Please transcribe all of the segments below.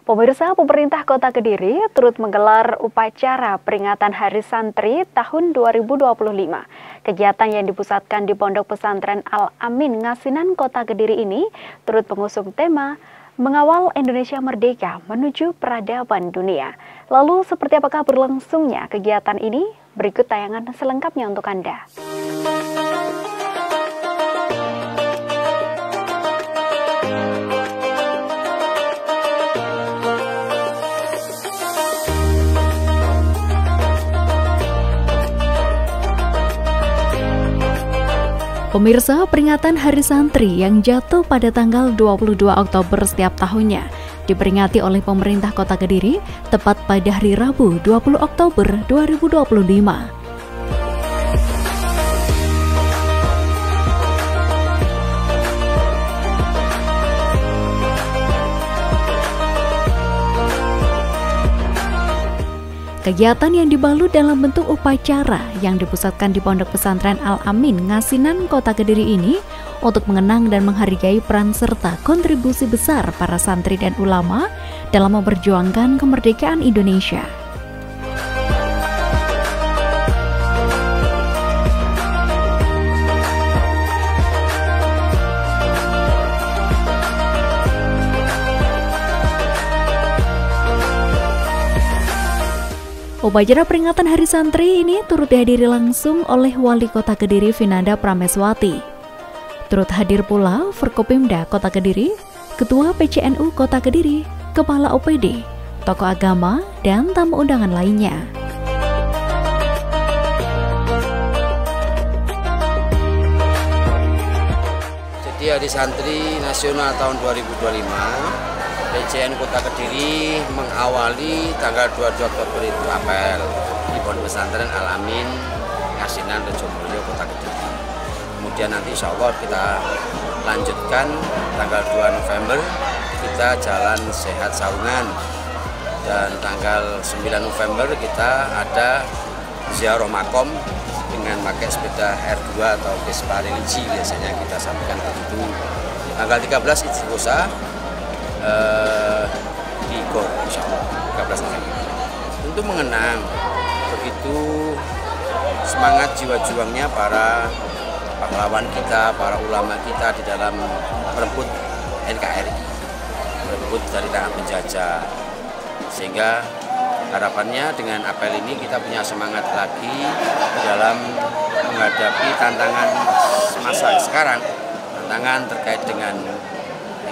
Pemirsa, pemerintah Kota Kediri turut menggelar upacara peringatan Hari Santri tahun 2025. Kegiatan yang dipusatkan di Pondok Pesantren Al-Amin Ngasinan Kota Kediri ini turut mengusung tema Mengawal Indonesia Merdeka Menuju Peradaban Dunia. Lalu seperti apakah berlangsungnya kegiatan ini? Berikut tayangan selengkapnya untuk Anda. Pemirsa, peringatan Hari Santri yang jatuh pada tanggal 22 Oktober setiap tahunnya diperingati oleh pemerintah Kota Kediri tepat pada hari Rabu 20 Oktober 2025. Kegiatan yang dibalut dalam bentuk upacara yang dipusatkan di Pondok Pesantren Al-Amin Ngasinan Kota Kediri ini untuk mengenang dan menghargai peran serta kontribusi besar para santri dan ulama dalam memperjuangkan kemerdekaan Indonesia. Upacara peringatan Hari Santri ini turut dihadiri langsung oleh Wali Kota Kediri Vinanda Prameswati. Turut hadir pula Forkopimda Kota Kediri, Ketua PCNU Kota Kediri, Kepala OPD, tokoh agama, dan tamu undangan lainnya. Jadi Hari Santri Nasional tahun 2025 PCN Kota Kediri mengawali tanggal 22 Oktober itu apel di Pondok Pesantren Al-Amin Ngasinan Rejomulyo Kota Kediri. Kemudian nanti insya Allah kita lanjutkan tanggal 2 November kita jalan sehat saungan, dan tanggal 9 November kita ada ziarah makom dengan pakai sepeda R2 atau Vespa religi, biasanya kita sampaikan begitu. Tanggal 13 istiqosah di Gor, insya Allah 13 November. Untuk mengenang begitu semangat jiwa juangnya para pahlawan kita, para ulama kita di dalam merebut NKRI, merebut dari tangan penjajah. Sehingga harapannya dengan apel ini kita punya semangat lagi dalam menghadapi tantangan masa sekarang, tantangan terkait dengan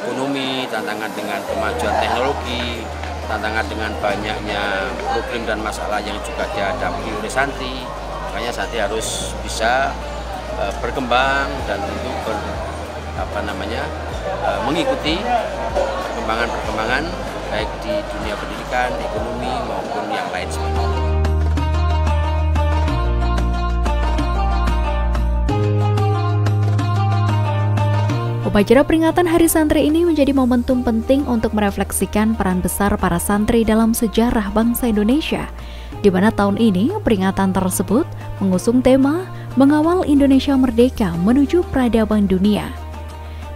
ekonomi, tantangan dengan kemajuan teknologi, tantangan dengan banyaknya problem dan masalah yang juga dihadapi oleh santri. Makanya santri harus bisa berkembang dan tentu mengikuti perkembangan baik di dunia pendidikan, ekonomi maupun yang lain sebagainya. Upacara peringatan Hari Santri ini menjadi momentum penting untuk merefleksikan peran besar para santri dalam sejarah bangsa Indonesia, di mana tahun ini peringatan tersebut mengusung tema Mengawal Indonesia Merdeka Menuju Peradaban Dunia.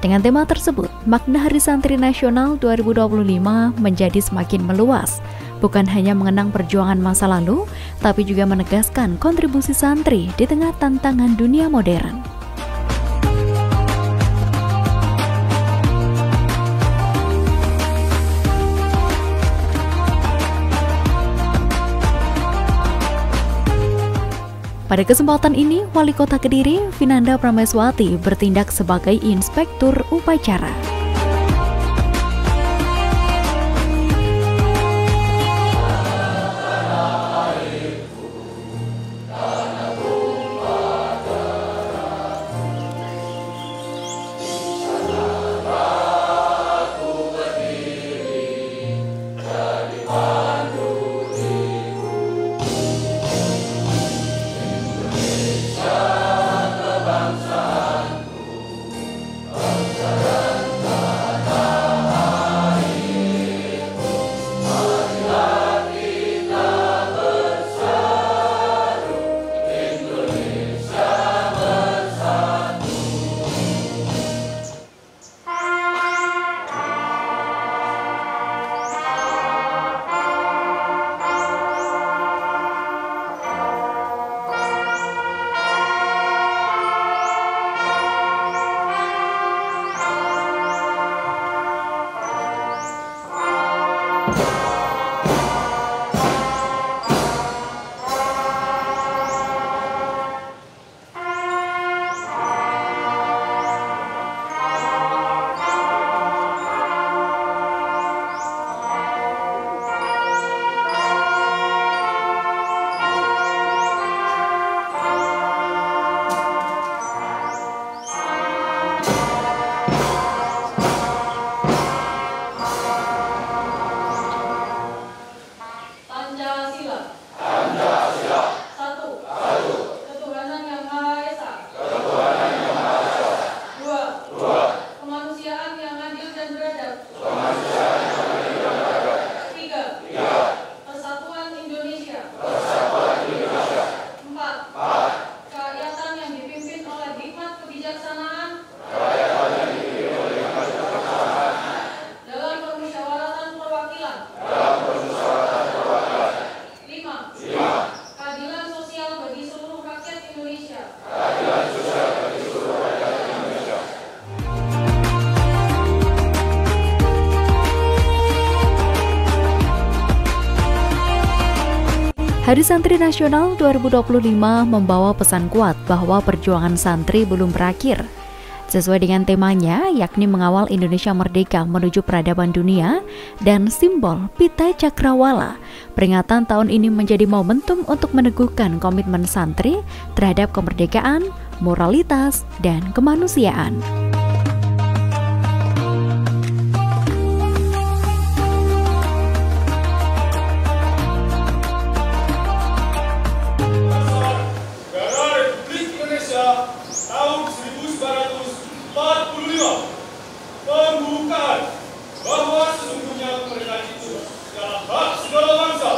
Dengan tema tersebut, makna Hari Santri Nasional 2025 menjadi semakin meluas, bukan hanya mengenang perjuangan masa lalu, tapi juga menegaskan kontribusi santri di tengah tantangan dunia modern. Pada kesempatan ini, Wali Kota Kediri, Vinanda Prameswati, bertindak sebagai inspektur upacara. Hari Santri Nasional 2025 membawa pesan kuat bahwa perjuangan santri belum berakhir. Sesuai dengan temanya, yakni mengawal Indonesia merdeka menuju peradaban dunia dan simbol Pita Cakrawala. Peringatan tahun ini menjadi momentum untuk meneguhkan komitmen santri terhadap kemerdekaan, moralitas, dan kemanusiaan. Pembukaan bahwa sesungguhnya kemerdekaan itu adalah hak segala bangsa,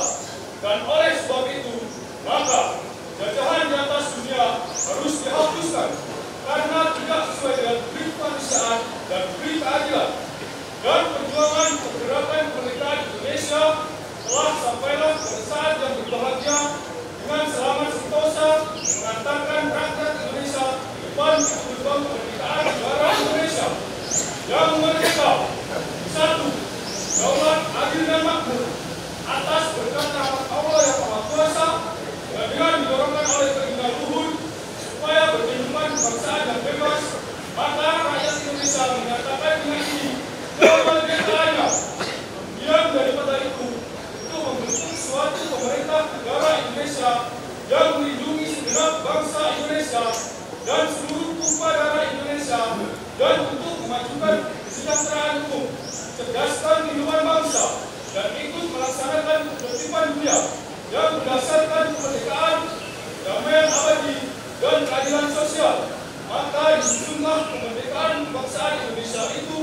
dan oleh sebab itu maka jajahan di atas dunia harus dihapuskan karena tidak sesuai dengan prinsip kemanusiaan dan prinsip keadilan. Dan perjuangan pergerakan kemerdekaan Indonesia telah sampailah pada saat yang berbahagia dengan selamat sentosa mengantarkan rakyat Indonesia ke depan gerbang kemerdekaan negara Indonesia yang merdeka. Satu, daulat adil dan makmur atas berkat rahmat Allah yang Maha Kuasa, dan dengan didorongkan oleh keinginan luhur supaya berkehidupan kebangsaan yang bebas, maka rakyat Indonesia menyatakan dengan ini kemerdekaannya. Kemudian daripada itu, untuk membentuk suatu pemerintah negara Indonesia yang melindungi segenap bangsa Indonesia dan seluruh tumpah darah Indonesia, dan untuk memajukan kesejahteraan umum, cerdaskan kehidupan bangsa, dan ikut melaksanakan ketertiban dunia yang berdasarkan kemerdekaan, damaian abadi, dan keadilan sosial. Maka disusunlah kemerdekaan kebangsaan Indonesia itu